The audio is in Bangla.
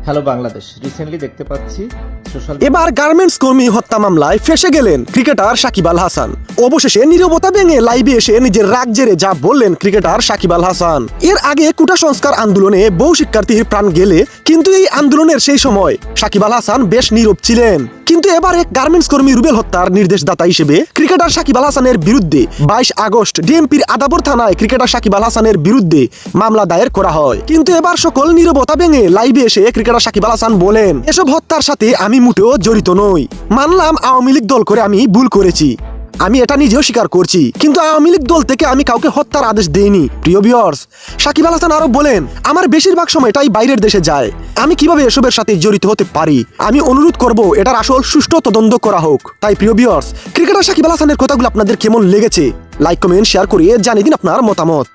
হ্যালো বাংলাদেশ। রিসেন্টলি দেখতে পাচ্ছি এবার গার্মেন্টস কর্মী হত্যা মামলায় ফেঁসে গেলেন ক্রিকেটার সাকিব আল হাসান। অবশেষে নীরবতা ভেঙে লাইভে এসে নিজের রাগ জেরে যা বললেন ক্রিকেটার সাকিব আল হাসান। এর আগে কোটা সংস্কার আন্দোলনে বহু শিক্ষার্থীর প্রাণ গেলে কিন্তু এই আন্দোলনের সেই সময় সাকিব আল হাসান বেশ নীরব ছিলেন। কিন্তু এবার এক গার্মেন্টস কর্মী রুবেল হত্যার নির্দেশদাতা হিসেবে ক্রিকেটার সাকিব আল হাসানের বিরুদ্ধে 22 আগস্ট ডিএমপির আদাবর থানায় ক্রিকেটার সাকিব আল হাসানের বিরুদ্ধে মামলা দায়ের করা হয়। কিন্তু এবার সকল নীরবতা ভেঙে লাইভে এসে ক্রিকেটার সাকিব আল হাসান বলেন, এসব হত্যার সাথে আমি মোটেও জড়িত নই। মানলাম আওয়ামী লীগ দল করে আমি ভুল করেছি, আমি এটা নিজেও স্বীকার করছি, কিন্তু আওয়ামী লীগ দল থেকে আমি কাউকে হত্যার আদেশ দেইনি। প্রিয় ভিউয়ার্স, সাকিব আল হাসান আরো বলেন, আমার বেশিরভাগ সময়টাই বাইরের দেশে যায়, আমি কিভাবে এসবের সাথে জড়িত হতে পারি? আমি অনুরোধ করব এটার আসল সুষ্ঠু তদন্ত করা হোক। তাই প্রিয় ভিউয়ার্স, ক্রিকেটার সাকিব আল হাসানের কথাগুলো আপনাদের কেমন লেগেছে লাইক কমেন্ট শেয়ার করে জানিয়ে দিন আপনার মতামত।